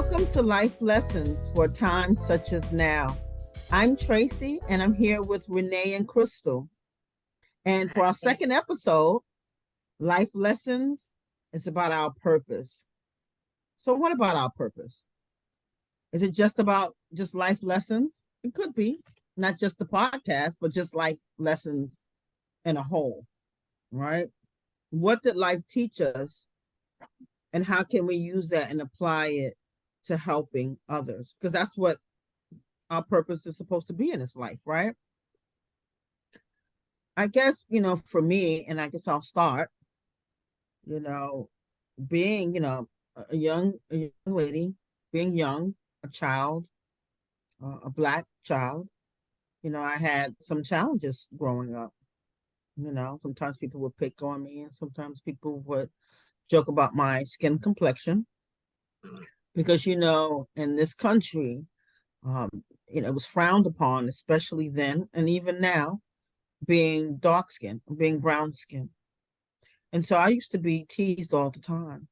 Welcome to Life Lessons for Times Such as Now. I'm Tracy, and I'm here with Renee and Crystal. And for our second episode, Life Lessons is about our purpose. So, what about our purpose? Is it just about just life lessons? It could be, not just the podcast, but just life lessons in a whole, right? What did life teach us, and how can we use that and apply it to helping others? Because that's what our purpose is supposed to be in this life, right? I guess, for me, and I guess I'll start, you know, being, a young lady, being young, a child, a Black child, I had some challenges growing up. Sometimes people would pick on me, and sometimes people would joke about my skin complexion because, in this country, um, it was frowned upon, especially then and even now, being dark skinned, being brown skinned. And so I used to be teased all the time.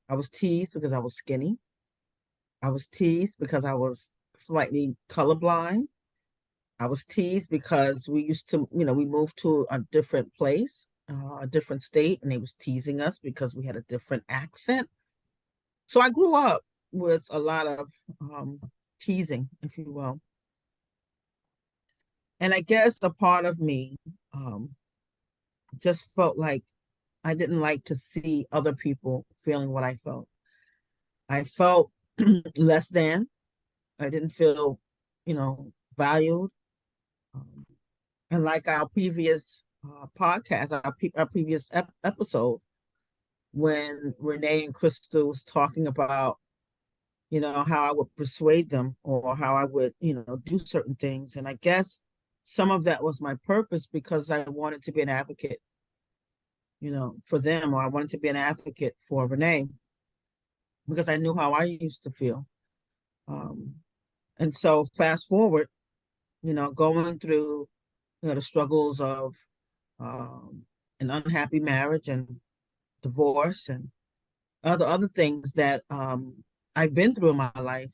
I was teased because I was skinny. I was teased because I was slightly colorblind. I was teased because we used to, we moved to a different place, a different state, and they was teasing us because we had a different accent. So I grew up with a lot of teasing, if you will. And I guess a part of me just felt like I didn't like to see other people feeling what I felt. I felt less than. I didn't feel, valued. Um, and like our previous podcast, our previous episode, when Renee and Crystal was talking about, how I would persuade them or how I would, do certain things. And I guess some of that was my purpose because I wanted to be an advocate, for them, or I wanted to be an advocate for Renee because I knew how I used to feel. Um, and so fast forward, going through, the struggles of an unhappy marriage and divorce and other things that I've been through in my life,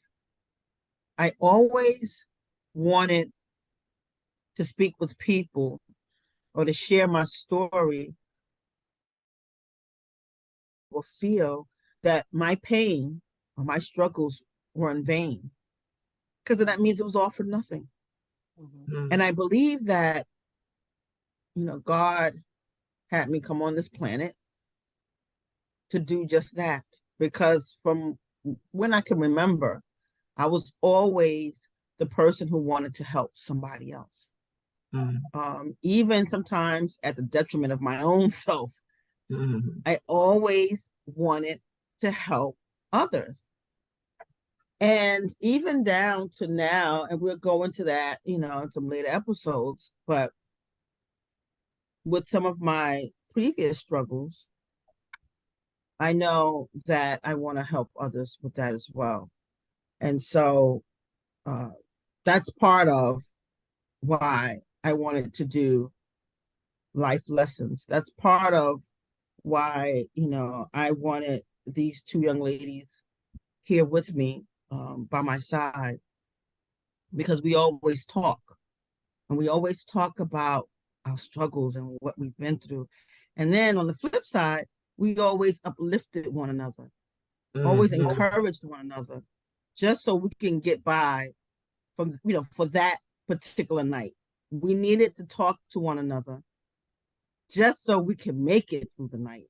I always wanted to speak with people or to share my story or feel that my pain or my struggles were in vain because that means it was all for nothing. Mm-hmm. And I believe that, God had me come on this planet to do just that because from when I can remember, I was always the person who wanted to help somebody else. Even sometimes at the detriment of my own self. I always wanted to help others. And even down to now, and we'll go into that, in some later episodes, but with some of my previous struggles, I know that I want to help others with that as well. And so that's part of why I wanted to do life lessons. That's part of why, I wanted these two young ladies here with me by my side, because we always talk and we always talk about our struggles and what we've been through. And then on the flip side, we always uplifted one another, always encouraged one another, just so we can get by from, for that particular night. We needed to talk to one another just so we can make it through the night.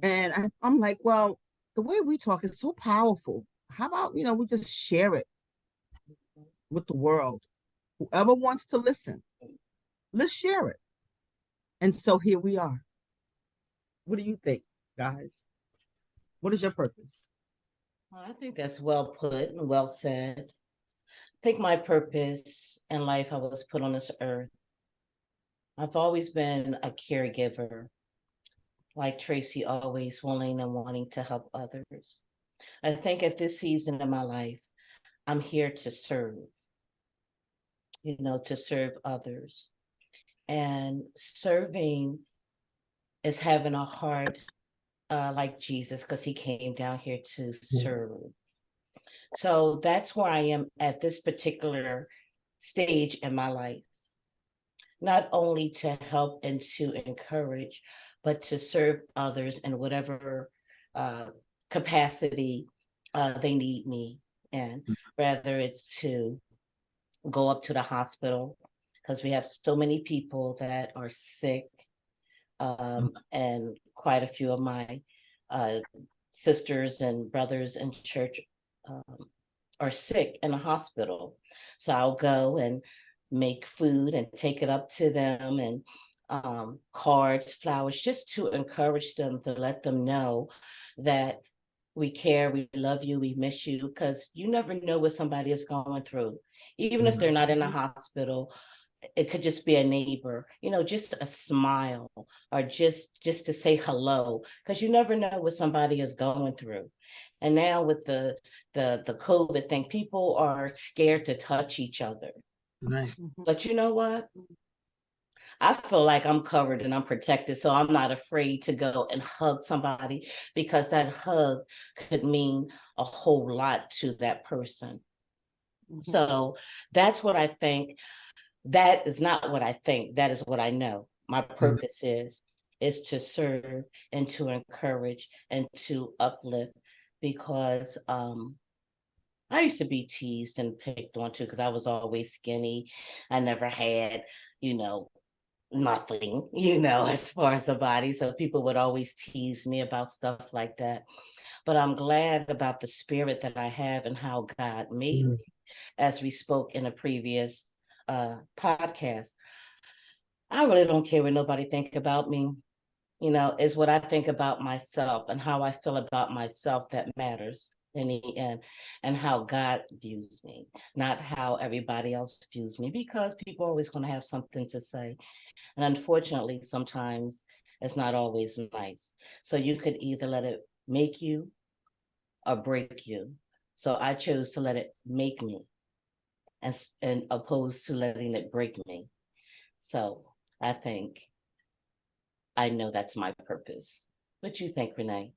And I'm like, well, the way we talk is so powerful. How about, we just share it with the world? Whoever wants to listen, let's share it. And so here we are. What do you think, guys? What is your purpose? Well, I think that's well put and well said. I think my purpose in life, I was put on this earth. I've always been a caregiver, like Tracy, always willing and wanting to help others. I think at this season of my life, I'm here to serve, to serve others. And serving is having a heart like Jesus, because he came down here to serve. So that's where I am at this particular stage in my life, not only to help and to encourage, but to serve others in whatever uh, capacity they need me in, whether it's to go up to the hospital because we have so many people that are sick, and quite a few of my uh, sisters and brothers in church um, are sick in the hospital. So I'll go and make food and take it up to them, and cards, flowers, just to encourage them, to let them know that we care, we love you, we miss you, because you never know what somebody is going through. Even if they're not in a hospital, it could just be a neighbor, just a smile, or just to say hello, because you never know what somebody is going through. And now with the COVID thing, people are scared to touch each other. Right. But you know what? I feel like I'm covered and I'm protected, so I'm not afraid to go and hug somebody, because that hug could mean a whole lot to that person. So that's what I think. That is not what I think. That is what I know. My purpose is to serve and to encourage and to uplift, because I used to be teased and picked on too, because I was always skinny. I never had, you know, nothing, as far as the body. So people would always tease me about stuff like that. But I'm glad about the spirit that I have and how God made me, as we spoke in a previous podcast. I really don't care what nobody think about me. It's what I think about myself and how I feel about myself that matters in the end, and how God views me, not how everybody else views me, because people are always going to have something to say. And unfortunately, sometimes it's not always nice. So you could either let it make you or break you. So I chose to let it make me, and opposed to letting it break me. So I think I know that's my purpose. What you think, Renee?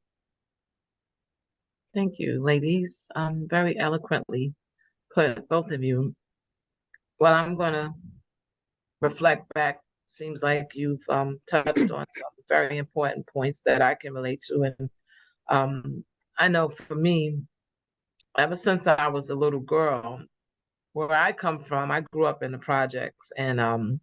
Thank you, ladies. Very eloquently put, both of you. Well, I'm gonna reflect back. Seems like you've touched on some very important points that I can relate to, and I know for me, ever since I was a little girl, where I come from, I grew up in the projects, and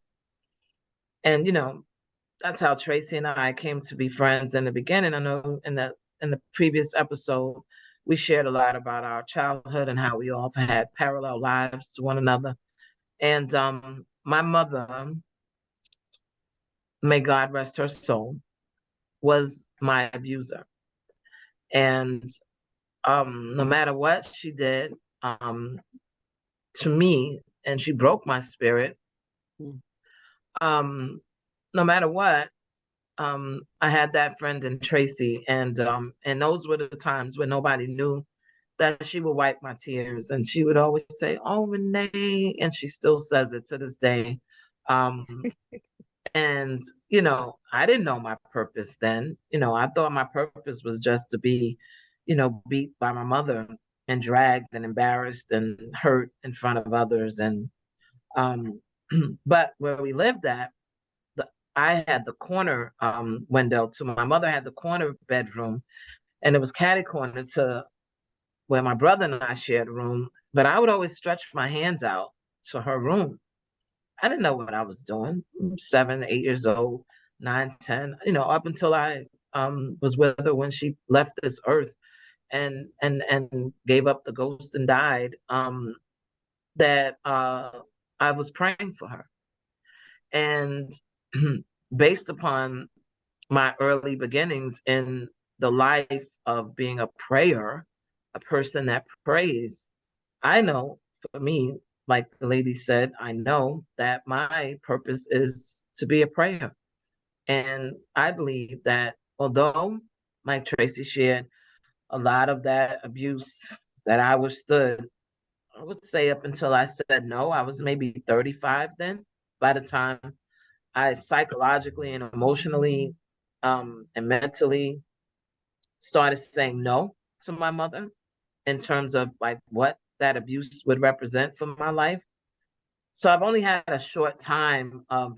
that's how Tracy and I came to be friends in the beginning. I know in the previous episode, we shared a lot about our childhood and how we all had parallel lives to one another. And my mother, may God rest her soul, was my abuser. And no matter what she did to me, and she broke my spirit, um, no matter what, I had that friend in Tracy, and those were the times when nobody knew that she would wipe my tears, and she would always say, "Oh, Renee," and she still says it to this day. Um, and I didn't know my purpose then. I thought my purpose was just to be, beat by my mother and dragged and embarrassed and hurt in front of others, and um, but where we lived at, I had the corner window to my mother had the corner bedroom, and it was catty corner to where my brother and I shared a room. But I would always stretch my hands out to her room. I didn't know what I was doing. 7, 8 years old, 9, 10. Up until I was with her when she left this earth and gave up the ghost and died. That I was praying for her, and based upon my early beginnings in the life of being a prayer, a person that prays, I know for me, like the lady said, I know that my purpose is to be a prayer. And I believe that although, like Tracy shared, a lot of that abuse that I withstood, I would say up until I said no, I was maybe 35 then, by the time I psychologically and emotionally and mentally started saying no to my mother. in terms of like what that abuse would represent for my life. So I've only had a short time of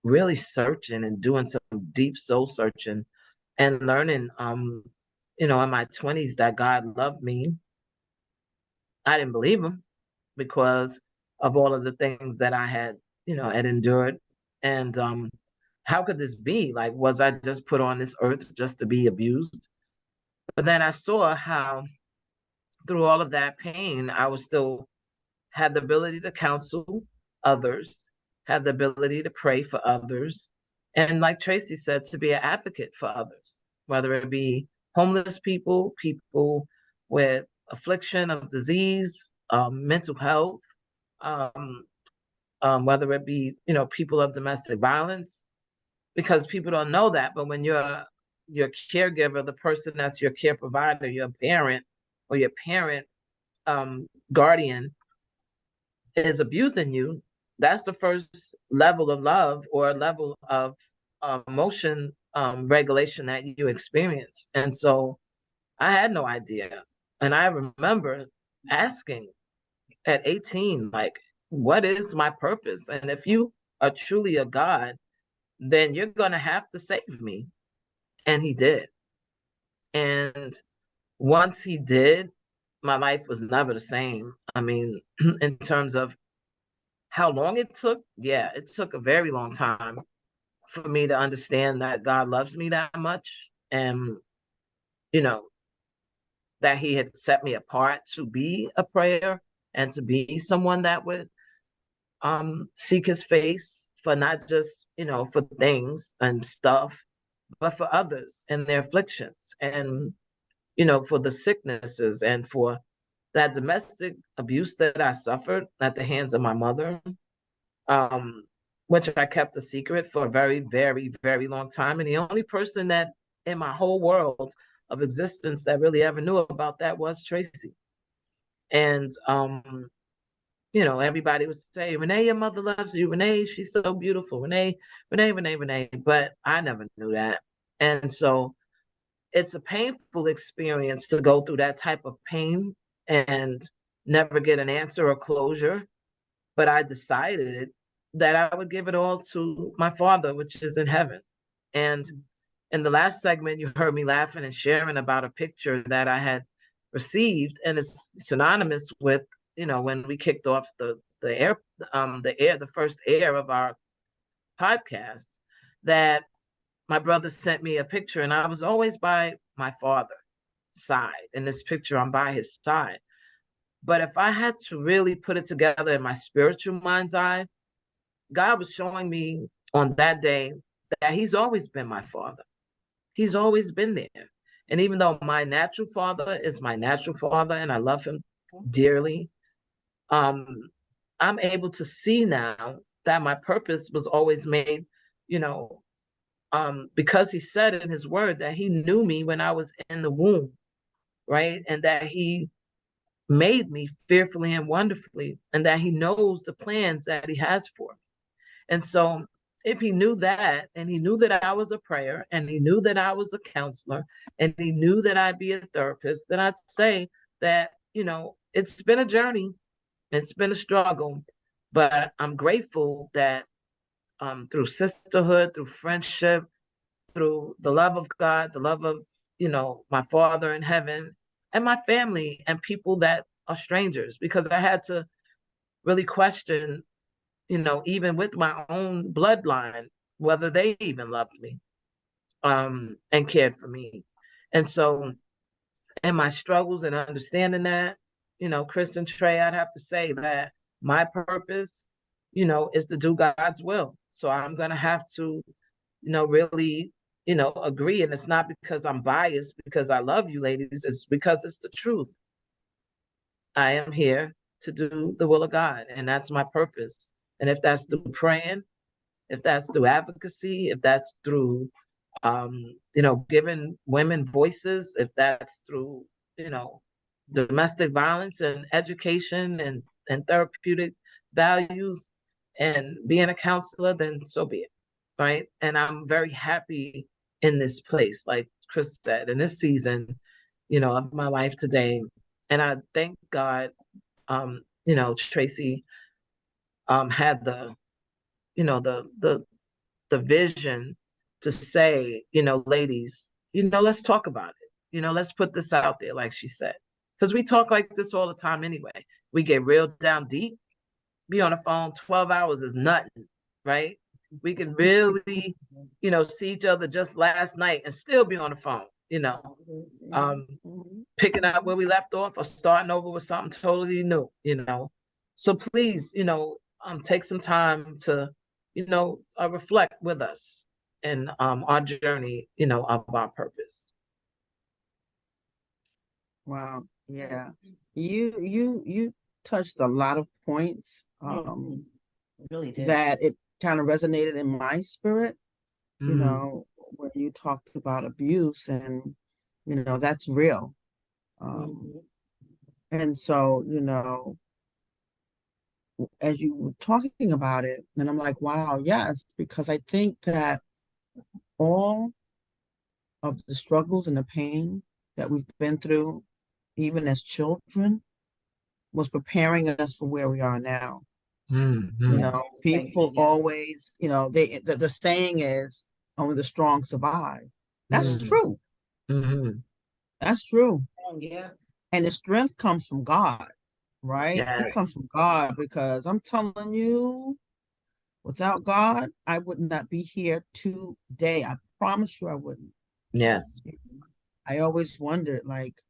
really searching and doing some deep soul searching and learning in my 20s that God loved me. I didn't believe him because of all of the things that I had endured. And how could this be? Like, was I just put on this earth just to be abused? But then I saw how through all of that pain, I was still had the ability to counsel others, had the ability to pray for others, and like Tracy said, to be an advocate for others, whether it be homeless people, people with affliction of disease, mental health, um, whether it be people of domestic violence, because people don't know that. But when you're your caregiver, the person that's your care provider, your parent or your parent guardian is abusing you, that's the first level of love or level of emotion regulation that you experience. And so I had no idea. And I remember asking at 18, like, what is my purpose? And if you are truly a God, then you're going to have to save me. And he did. And once he did, my life was never the same. I mean, in terms of how long it took, yeah, it took a very long time for me to understand that God loves me that much and, you know, that he had set me apart to be a prayer and to be someone that would seek his face for not just, for things and stuff, but for others and their afflictions and, for the sicknesses and for that domestic abuse that I suffered at the hands of my mother, um, which I kept a secret for a very, very, very long time. And the only person that in my whole world of existence that really ever knew about that was Tracy. And everybody would say, Renee, your mother loves you. Renee, she's so beautiful. Renee, Renee, Renee, Renee. But I never knew that. And so it's a painful experience to go through that type of pain and never get an answer or closure. But I decided that I would give it all to my Father, which is in heaven. And in the last segment, you heard me laughing and sharing about a picture that I had received, and it's synonymous with, when we kicked off the first air of our podcast, that my brother sent me a picture, and I was always by my father's side. In this picture, I'm by his side. But if I had to really put it together in my spiritual mind's eye, God was showing me on that day that he's always been my father. He's always been there. And even though my natural father is my natural father and I love him dearly, I'm able to see now that my purpose was always made, because he said in his word that he knew me when I was in the womb, right? And that he made me fearfully and wonderfully, and that he knows the plans that he has for me. And so if he knew that, and he knew that I was a prayer, and he knew that I was a counselor, and he knew that I'd be a therapist, then I'd say that, it's been a journey, it's been a struggle, but I'm grateful that through sisterhood, through friendship, through the love of God, the love of, my Father in heaven, and my family and people that are strangers, because I had to really question, even with my own bloodline, whether they even loved me and cared for me. And so in my struggles and understanding that, Chris and Trey, I'd have to say that my purpose, is to do God's will. So I'm going to have to, really, agree. And it's not because I'm biased, because I love you ladies. It's because it's the truth. I am here to do the will of God, and that's my purpose. And if that's through praying, if that's through advocacy, if that's through, giving women voices, if that's through, domestic violence and education and therapeutic values and being a counselor, then so be it, right? And I'm very happy in this place, like Chris said, in this season, of my life today, And I thank God, Tracy had the vision to say, ladies, let's talk about it. Let's put this out there, like she said. Because we talk like this all the time anyway. We get real down deep. Be on the phone 12 hours is nothing, right? We can really, see each other just last night and still be on the phone, picking up where we left off or starting over with something totally new. So please, take some time to, reflect with us and our journey, of our purpose. Wow. Yeah. You touched a lot of points Really did. that it kind of resonated in my spirit, Mm, when you talked about abuse, and that's real. Mhm. And so, as you were talking about it, and I'm like, wow, yes, because I think that all of the struggles and the pain that we've been through, even as children, was preparing us for where we are now. mm, Thank you. People Yeah. always, the saying is only the strong survive. That's mm, true. mm, That's true. Oh, yeah. And the strength comes from God, right? It comes yes, from God, because I'm telling you, without God, I would not be here today. I promise you I wouldn't. yes, I always wondered, like,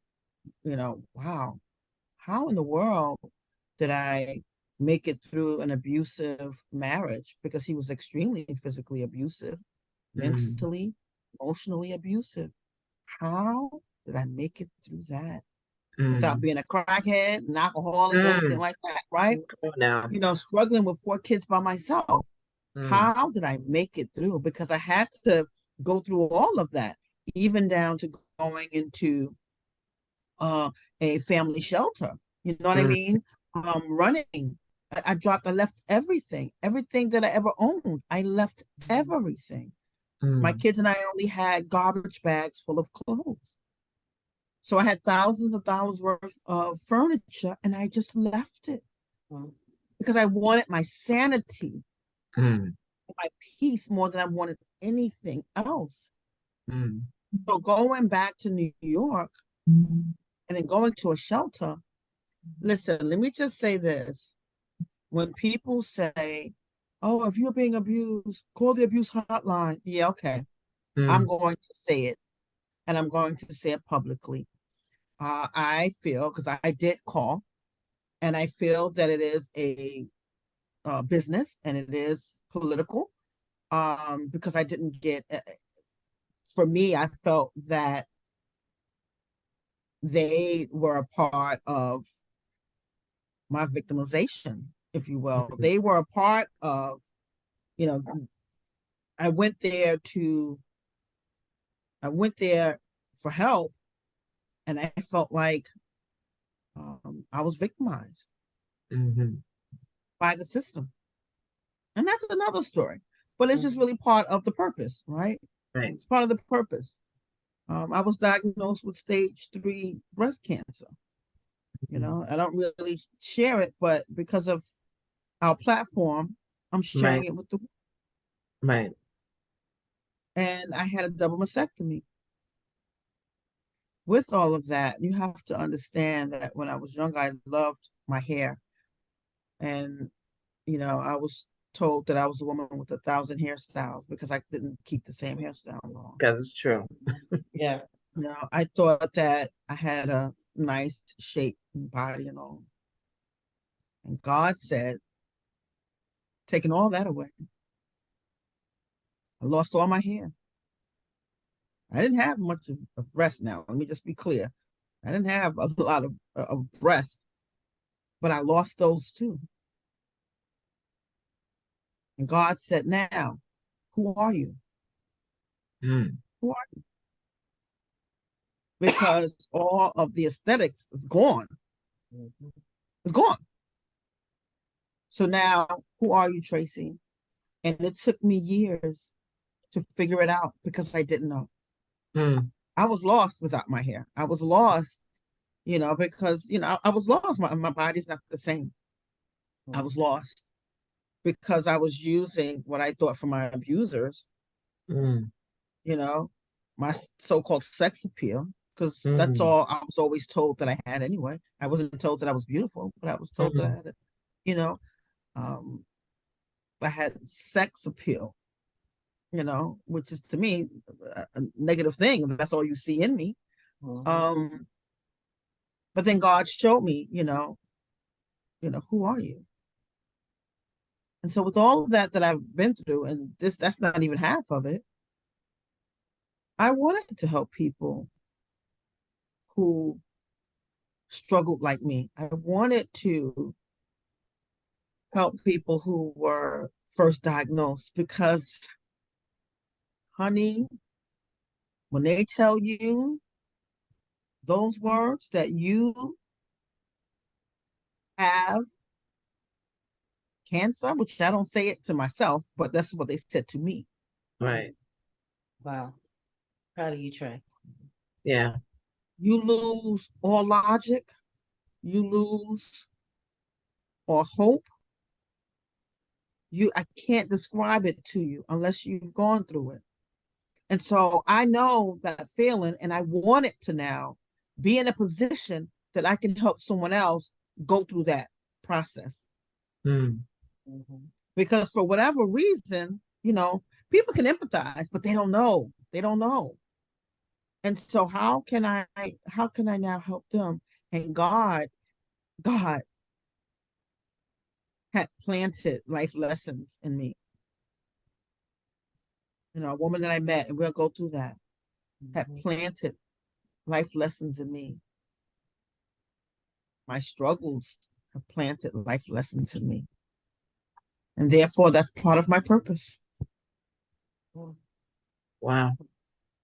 wow, how in the world did I make it through an abusive marriage? Because he was extremely physically abusive, mm, mentally, emotionally abusive. How did I make it through that without mm, being a crackhead, an alcoholic, or anything mm. like that, right? Come on now. Struggling with 4 kids by myself. Mm, How did I make it through? Because I had to go through all of that, even down to going into uh, a family shelter. You know what I mm, mean? Running. I left everything that I ever owned. I left everything. My mm, kids and I only had garbage bags full of clothes. So I had thousands of dollars worth of furniture, and I just left it Mhm. because I wanted my sanity, mm, my peace more than I wanted anything else. mm, So going back to New York and then going to a shelter, listen, let me just say this. When people say, oh, if you're being abused, call the abuse hotline. Yeah, okay. I'm mm, going to say it, and I'm going to say it publicly. I feel, because I did call, and I feel that it is a business and it is political, because I didn't get, for me, I felt that they were a part of my victimization, if you will. mm, They were a part of, you know, I went there to, I went there for help, and I felt like I was victimized mhm. by the system. And that's another story, but it's just really part of the purpose, right? Right. It's part of the purpose. I was diagnosed with stage 3 breast cancer. Mm, I don't really share it, but because of our platform, I'm sharing right, it with the, right. and I had a double mastectomy. With all of that, you have to understand that when I was young, I loved my hair. And, I was told that I was a woman with 1,000 hairstyles because I didn't keep the same hairstyle long. Because it's true. Yeah. I thought that I had a nice shape and body and all. And God said, taking all that away, I lost all my hair. I didn't have much of breast now. Let me just be clear. I didn't have a lot of breast, but I lost those too. And God said, now, who are you? Mm, Who are you? Because all of the aesthetics is gone. Mhm. It's gone. So now, who are you, Tracy? And it took me years to figure it out because I didn't know. mm, I was lost without my hair. I was lost, because, I was lost. My body's not the same. I was lost because I was using what I thought from my abusers, Mm. you know, my so-called sex appeal, because that's Mm. all I was always told that I had anyway. I wasn't told that I was beautiful, but I was told that I Mm. had it, you know, um, I had sex appeal, which is to me a negative thing. That's all you see in me. Um, but then God showed me, who are you? And so with all of that I've been through, and that's not even half of it, I wanted to help people who struggled like me. I wanted to help people who were first diagnosed because, honey, when they tell you those words that you have cancer, which I don't say it to myself, but that's what they said to me. Right. Wow. Proud of you, Trey. Yeah. You lose all logic, you lose all hope. I can't describe it to you unless you've gone through it. And so I know that feeling, and I want it to now be in a position that I can help someone else go through that process. Mm. Because for whatever reason, people can empathize, but they don't know. They don't know. And so how can I now help them? And God had planted life lessons in me. A woman that I met, and we'll go through that, had planted life lessons in me. My struggles have planted life lessons in me. And therefore, that's part of my purpose. Wow.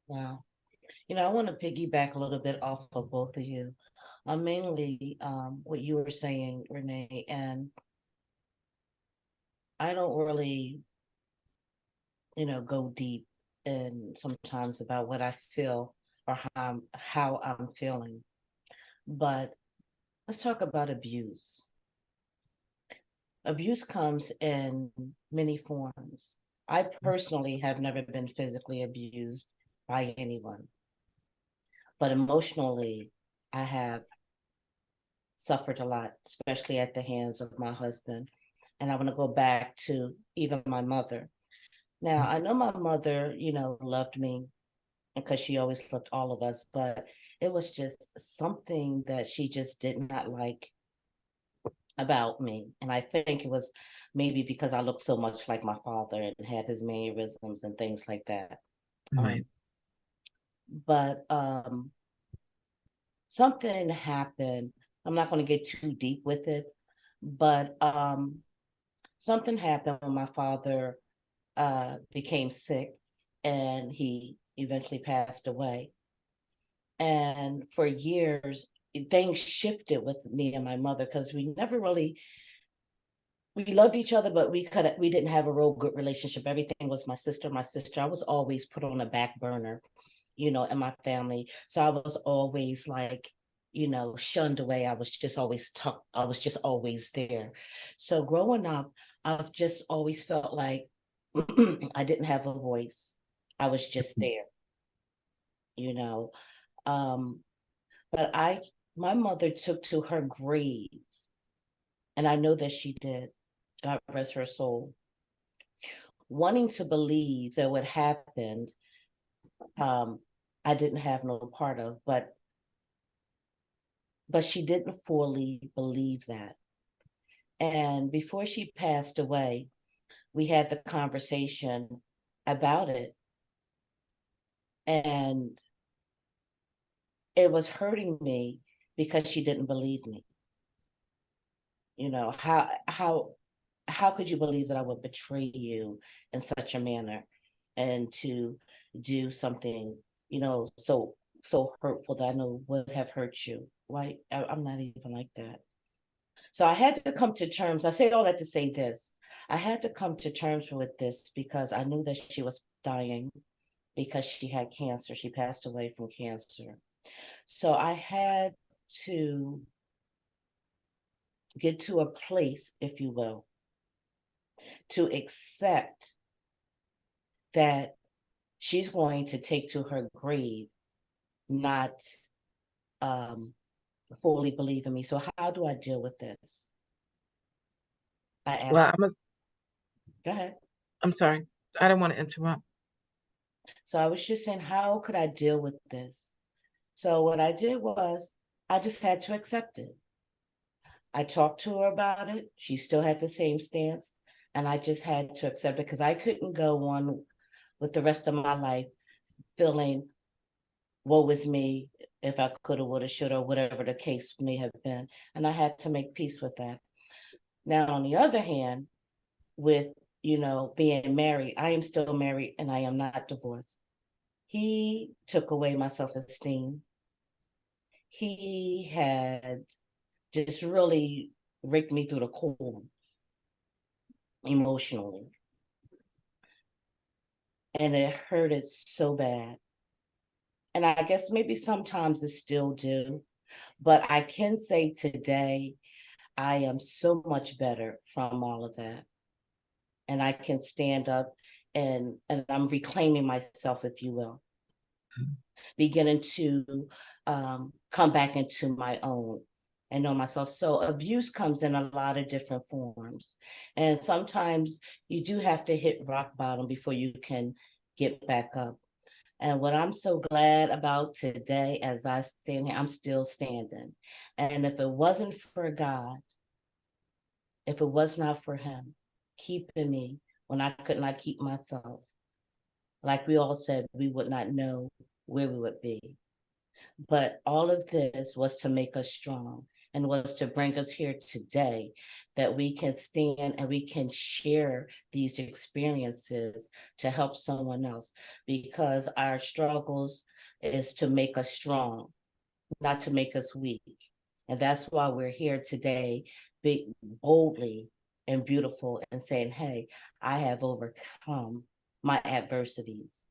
Wow. I want to piggyback a little bit off of both of you. Mainly what you were saying, Renee, and I don't really, go deep and sometimes about what I feel or how I'm feeling. But let's talk about abuse. Abuse comes in many forms. I personally have never been physically abused by anyone, but emotionally, I have suffered a lot, especially at the hands of my husband. And I want to go back to even my mother. Now, I know my mother, loved me because she always loved all of us, but it was just something that she just did not like about me. And I think it was maybe because I looked so much like my father and had his mannerisms and things like that. Right. But something happened. I'm not going to get too deep with it, but something happened when my father became sick and he eventually passed away. And for years, things shifted with me and my mother because we loved each other, but we didn't have a real good relationship. Everything was my sister, my sister. I was always put on a back burner, in my family. So I was always like, shunned away. I was just always tucked. I was just always there. So growing up, I've just always felt like I didn't have a voice. I was just there, you know. Um, but my mother took to her grave, and I know that she did. God rest her soul, wanting to believe that what happened, um, I didn't have no part of, but she didn't fully believe that. And before she passed away, we had the conversation about it, and it was hurting me because she didn't believe me. How could you believe that I would betray you in such a manner and to do something, so hurtful that I know would have hurt you? Like, I'm not even like that. So I had to come to terms. I say all that to say this. I had to come to terms with this because I knew that she was dying because she had cancer. She passed away from cancer. So I had to get to a place, if you will, to accept that she's going to take to her grave, not fully believe in me. So how do I deal with this? I asked. Well, Go ahead. I'm sorry. I don't want to interrupt. So I was just saying, how could I deal with this? So what I did was I just had to accept it. I talked to her about it. She still had the same stance. And I just had to accept it because I couldn't go on with the rest of my life feeling woe is me if I coulda, woulda, shoulda, whatever the case may have been. And I had to make peace with that. Now, on the other hand, with, being married, I am still married and I am not divorced. He took away my self-esteem. He had just really raked me through the corners emotionally. And it hurted so bad. And I guess maybe sometimes it still do. But I can say today, I am so much better from all of that. And I can stand up and I'm reclaiming myself, if you will, beginning to come back into my own and know myself. So abuse comes in a lot of different forms. And sometimes you do have to hit rock bottom before you can get back up. And what I'm so glad about today, as I stand here, I'm still standing. And if it wasn't for God, if it was not for him keeping me when I could not keep myself, like we all said, we would not know where we would be. But all of this was to make us strong and was to bring us here today, that we can stand and we can share these experiences to help someone else, because our struggles is to make us strong, not to make us weak. And that's why we're here today, big, boldly and beautiful, and saying, hey, I have overcome my adversities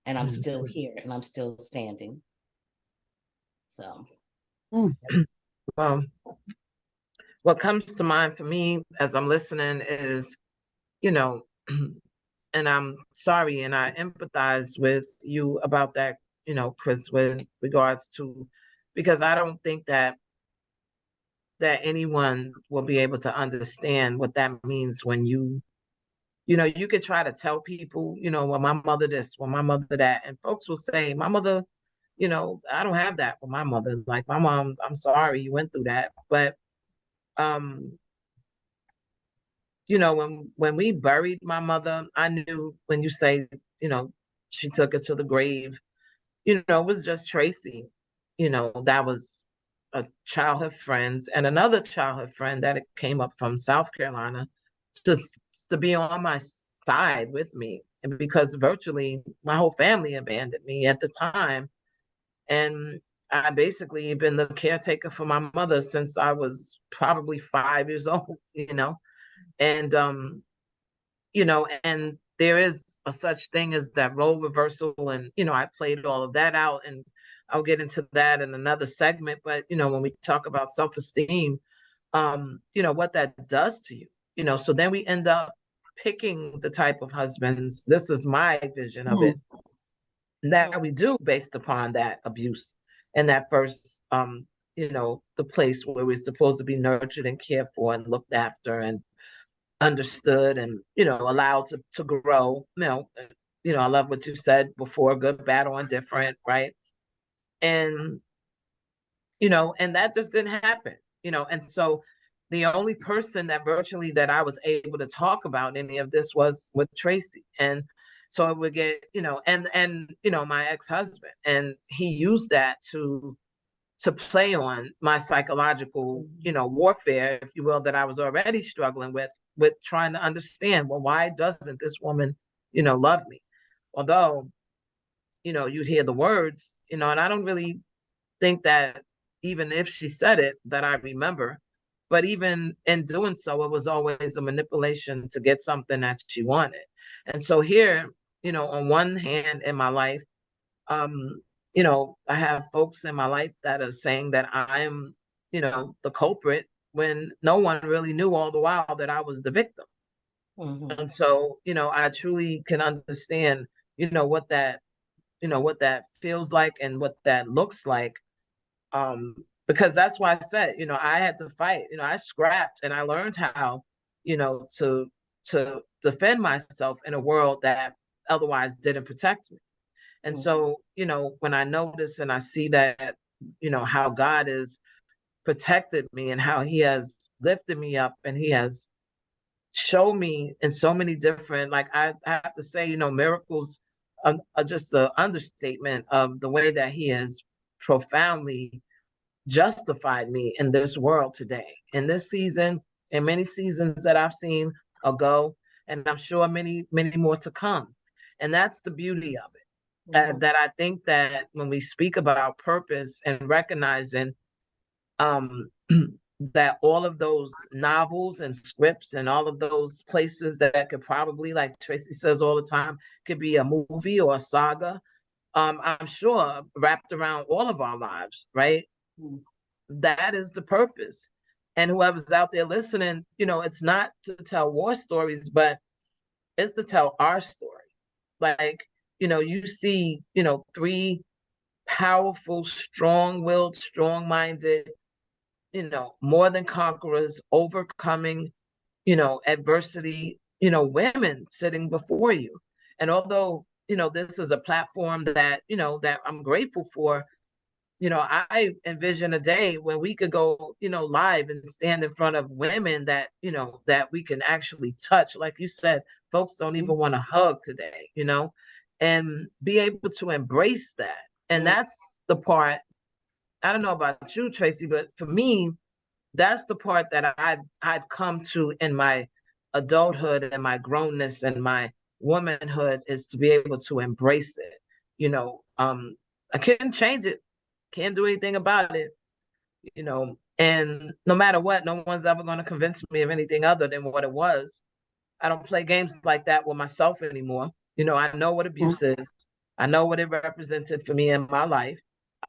and I'm still here and I'm still standing. So Well, what comes to mind for me as I'm listening is, and I'm sorry and I empathize with you about that, Chris, with regards to, because I don't think that anyone will be able to understand what that means when you could try to tell people, well, my mother this, well, my mother that, and folks will say, my mother, I don't have that with my mother. Like my mom, I'm sorry you went through that. But um, when we buried my mother, I knew when you say, she took it to the grave, it was just Tracy, that was a childhood friend and another childhood friend that came up from South Carolina to, to be on my side with me. And because virtually my whole family abandoned me at the time. And I basically been the caretaker for my mother since I was probably 5 years old, and and there is a such thing as that role reversal. And, I played all of that out, and I'll get into that in another segment. But, when we talk about self-esteem, what that does to you, so then we end up picking the type of husbands. This is my vision of it, that we do based upon that abuse and that first, the place where we're supposed to be nurtured and cared for and looked after and understood and allowed to grow. I love what you said before: good, bad, or indifferent, right? And and that just didn't happen. And so the only person that virtually that I was able to talk about any of this was with Tracy. And so it would get, and my ex-husband, and he used that to play on my psychological, warfare, if you will, that I was already struggling with trying to understand, well, why doesn't this woman, love me? Although, you'd hear the words, and I don't really think that even if she said it, that I remember, but even in doing so, it was always a manipulation to get something that she wanted. And so here, on one hand in my life, I have folks in my life that are saying that I'm, the culprit when no one really knew all the while that I was the victim. And so, I truly can understand, what that feels like and what that looks like. Because that's why I said, I had to fight, I scrapped and I learned how, to defend myself in a world that otherwise didn't protect me. And so, when I notice and I see that, how God has protected me and how he has lifted me up and he has showed me in so many different, like I have to say, miracles are just an understatement of the way that he has profoundly justified me in this world today, in this season, and many seasons that I've seen ago, and I'm sure many, many more to come. And that's the beauty of it. That I think that when we speak about purpose and recognizing um, that all of those novels and scripts and all of those places that could probably, like Tracy says all the time, could be a movie or a saga, I'm sure wrapped around all of our lives, right? That is the purpose. And whoever's out there listening, it's not to tell war stories, but it's to tell our story. Like, you see, three powerful, strong-willed, strong-minded, more than conquerors, overcoming, adversity, women sitting before you. And although, this is a platform that, that I'm grateful for, I envision a day when we could go, live and stand in front of women that, that we can actually touch. Like you said, folks don't even want to hug today, and be able to embrace that. And that's the part, I don't know about you, Tracy, but for me, that's the part that I've come to in my adulthood and my grownness and my womanhood, is to be able to embrace it. I can't change it, can't do anything about it, and no matter what, no one's ever going to convince me of anything other than what it was. I don't play games like that with myself anymore. I know what abuse is. I know what it represented for me in my life.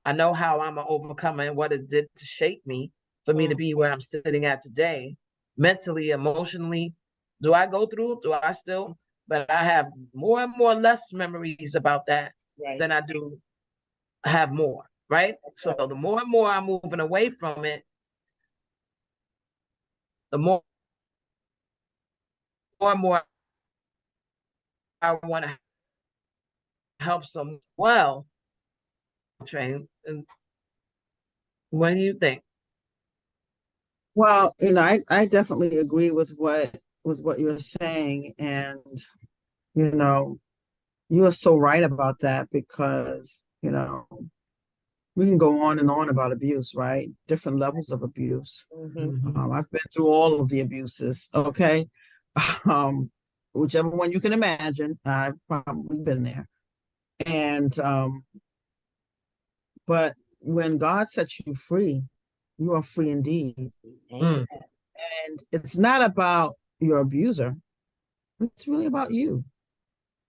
I know how I'm an overcomer and what it did to shape me for me to be where I'm sitting at today, mentally, emotionally. Do I go through? Do I still? But I have more and more less memories about that than I do have more, right? So the more and more I'm moving away from it, the more and more I want to help someone well. Train. And what do you think? Well, I definitely agree with what you're saying. And, you know, you are so right about that because, we can go on and on about abuse, right? Different levels of abuse. I've been through all of the abuses, okay? Um, whichever one you can imagine, I've probably been there. And but when God sets you free, you are free indeed. Mm. And it's not about your abuser, it's really about you,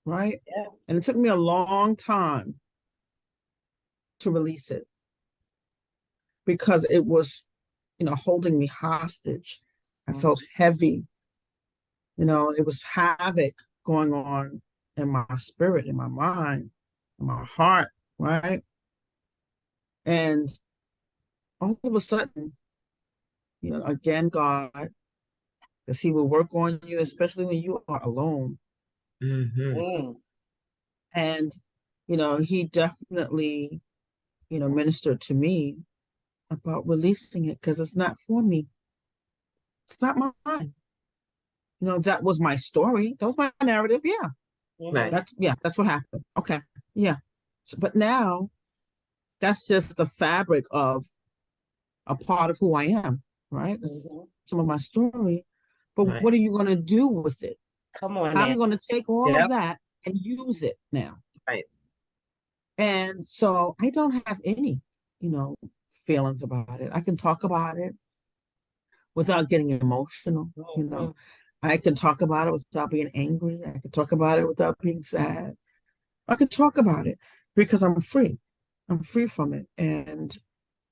right? Yeah. And it took me a long time to release it because it was, holding me hostage. I felt heavy. It was havoc going on in my spirit, in my mind, in my heart, right? And all of a sudden, again, God, because He will work on you, especially when you are alone. And, He definitely, ministered to me about releasing it because it's not for me. It's not mine. That was my story. That was my narrative. Yeah. Right. That's what happened. Okay. Yeah. So, but now that's just the fabric of a part of who I am, right? That's some of my story. But Right. what are you going to do with it? Come on, How are man. you going to take all Yep. of that and use it now? Right. And so I don't have any, feelings about it. I can talk about it without getting emotional, I can talk about it without being angry. I can talk about it without being sad. I can talk about it because I'm free. I'm free from it. And,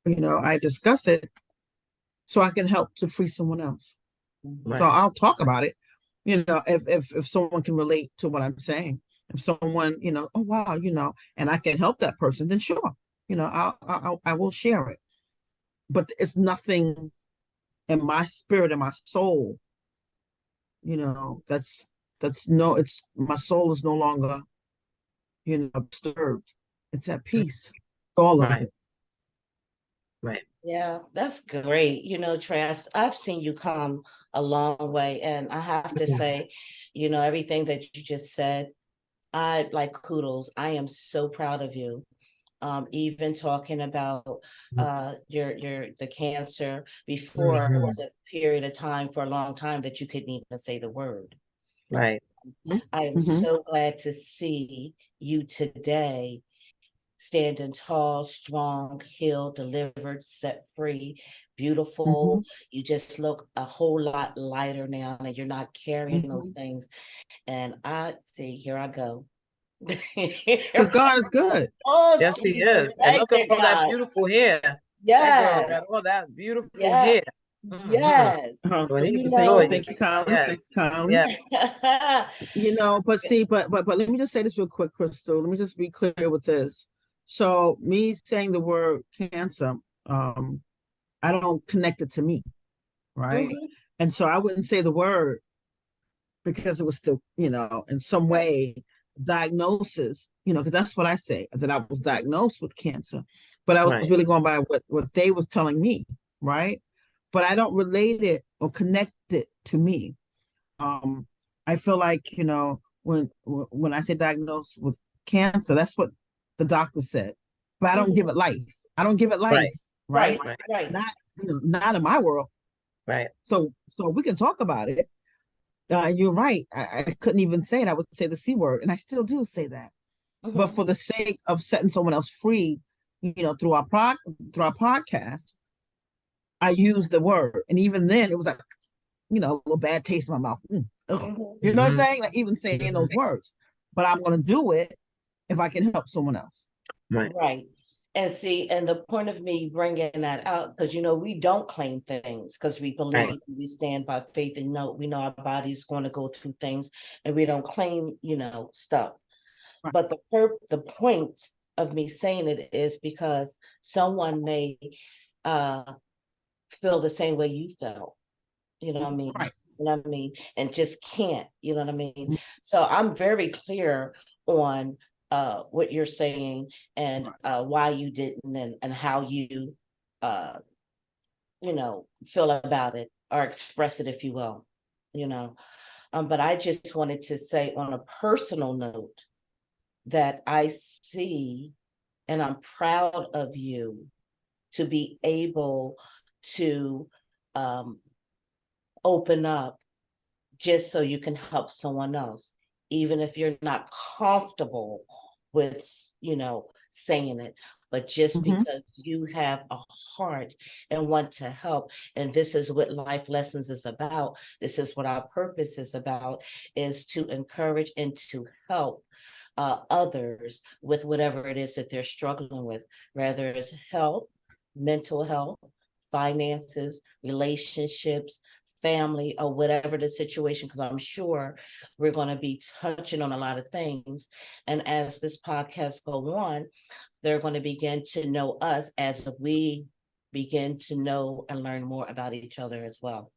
I discuss it so I can help to free someone else. So Right. I'll talk about it, if someone can relate to what I'm saying. If someone, oh wow, and I can help that person, then sure, I will share it. But it's nothing in my spirit and my soul, that's no, it's my soul is no longer, disturbed. It's at peace, all of Right. it. Right. Yeah, that's great. Trey, I've seen you come a long way. And I have to say, everything that you just said, I like kudos. I am so proud of you. Even talking about your the cancer before it Mhm. was a period of time for a long time that you couldn't even say the word. Right. I am Mm-hmm. so glad to see you today standing tall, strong, healed, delivered, set free, Mm-hmm. beautiful. You just look a whole lot lighter now, and you're not carrying those Mm-hmm. things. And I see, here I go. Because God is good. Oh, Yes, he Jesus, is. And thank look at you, all that God. beautiful hair. That girl Yes, got all that beautiful yeah, hair. Hmm. yes. When he You Thank saw you, know, you, thank you, Colin. Thank you, yes, Colin. yes. But see, but let me just say this real quick, Crystal. Let me just be clear with this. So me saying the word cancer, I don't connect it to me, right? Mhm. And so I wouldn't say the word because it was still, in some way diagnosis, because that's what I say, that I was diagnosed with cancer. But I was Right. really going by what they was telling me, right? But I don't relate it or connect it to me. um I feel like, when I say diagnosed with cancer, that's what the doctor said, but I don't give Mhm. it life. I don't give it Right. life, right? Right, Right. right. Not, not in my world. Right. So we can talk about it. You're right. I couldn't even say it. I would say the C word, and I still do say that. But Mhm. for the sake of setting someone else free, through our podcast, I used the word, and even then, it was like, a little bad taste in my mouth. Ugh. Mhm. You know what I'm Hmm. saying? Like even saying Hmm. those words. But I'm gonna do it if I can help someone else. Right. Right. And see, and the point of me bringing that out, because we don't claim things because we Right. believe, we stand by faith, and we know our body's going to go through things, and we don't claim, stuff. Right. But the point of me saying it is because someone may uh feel the same way you felt, you know what I mean? Right. You know what I mean? And just can't, you know what I mean? So I'm very clear on what you're saying, and Right. why you didn't, and how you uh feel about it, or express it, if you will, you know. But I just wanted to say on a personal note that I see, and I'm proud of you to be able to um open up just so you can help someone else, even if you're not comfortable with, saying it, but just Mm-hmm. because you have a heart and want to help. And this is what life lessons is about. This is what our purpose is about, is to encourage and to help others with whatever it is that they're struggling with, whether it's health, mental health, finances, relationships, family, or whatever the situation, because I'm sure we're going to be touching on a lot of things. And as this podcast go on, they're going to begin to know us as we begin to know and learn more about each other as well.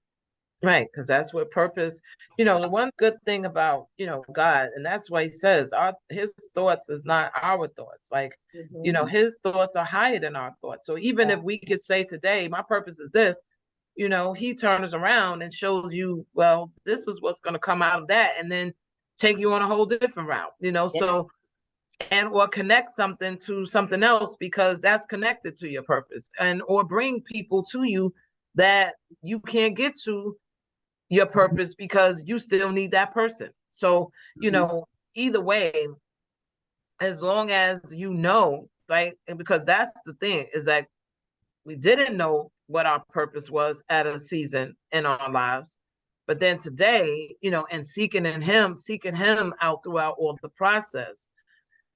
Right, because that's what purpose, the one good thing about, God, and that's why he says his thoughts is not our thoughts. Like, Mhm. his thoughts are higher than our thoughts. So even if we could say today, my purpose is this, he turns around and shows you, well, this is what's going to come out of that, and then take you on a whole different route, Yeah. so, and or connect something to something else because that's connected to your purpose, and or bring people to you that you can't get to your purpose because you still need that person. So, Mm-hmm. either way, as long as right? And because that's the thing, is that we didn't know what our purpose was at a season in our lives. But then today, and seeking him out throughout all the process,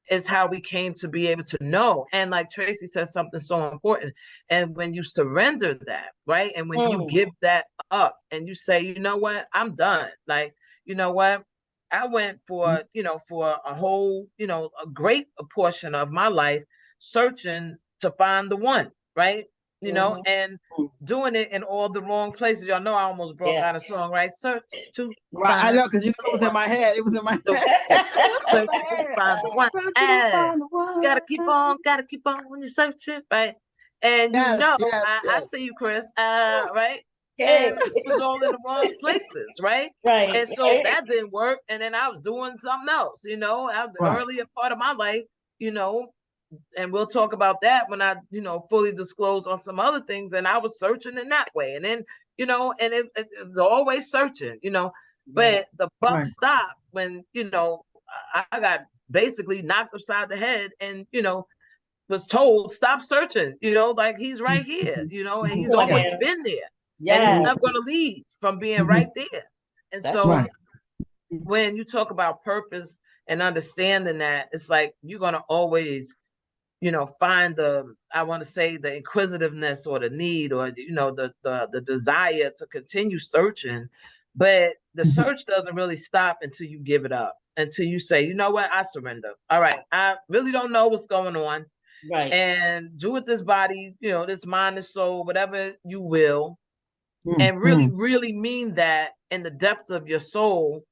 is how we came to be able to know. And like Tracy said, something so important. And when you surrender that, right? And when you give that up and you say, you know what, I'm done. Like, you know what? I went for, for a whole, a great portion of my life searching to find the one, right? And doing it in all the wrong places. Y'all know I almost broke out a song, right? Search to Right, I know, because it was in my head. It was in my head. Search to find the one. And gotta keep on when you're searching, right? And I see you, Chris, right? And it was all in the wrong places, right? Right. And so that didn't work. And then I was doing something else, the earlier part of my life, and we'll talk about that when I, fully disclose on some other things. And I was searching in that way. And then, and it was always searching, but the buck stopped when, I got basically knocked upside the head and, was told, stop searching, like he's right here, and he's always been there. And he's never going to leave from being right there. And so when you talk about purpose and understanding that, it's like you're going to always, find I want to say the inquisitiveness or the need or, the desire to continue searching. But the search doesn't really stop until you give it up, until you say, you know what, I surrender. All right, I really don't know what's going on. Right. And do with this body, this mind, this soul, whatever you will. And really, really mean that in the depths of your soul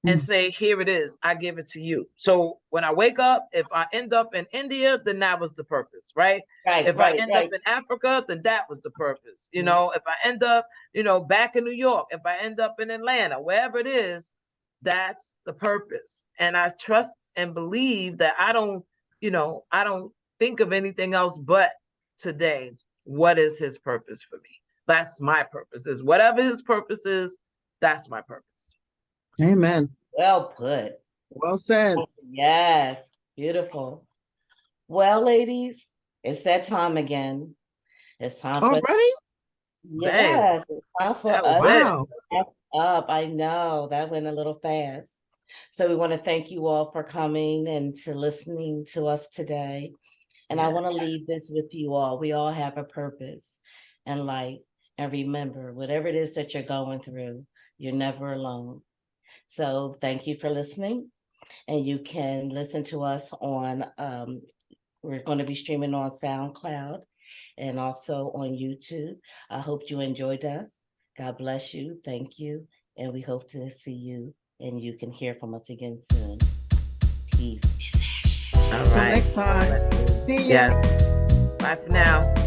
and say, here it is, I give it to you. So when I wake up, if I end up in India, then that was the purpose, right? If I end up in Africa, then that was the purpose. If I end up, back in New York, if I end up in Atlanta, wherever it is, that's the purpose. And I trust and believe that I don't think of anything else but today. What is his purpose for me? That's my purpose. Is whatever his purpose is, that's my purpose. Amen. Well put. Well said. Yes. Beautiful. Well, ladies, it's that time again. It's time for already. Yes, it's time for us to wrap up. I know that went a little fast. So we want to thank you all for coming and to listening to us today. And I want to leave this with you all. We all have a purpose in life. And remember, whatever it is that you're going through, you're never alone. So thank you for listening. And you can listen to us on, we're going to be streaming on SoundCloud and also on YouTube. I hope you enjoyed us. God bless you. Thank you. And we hope to see you and you can hear from us again soon. Peace. All right. Till next time. See ya. Yes. Bye for now.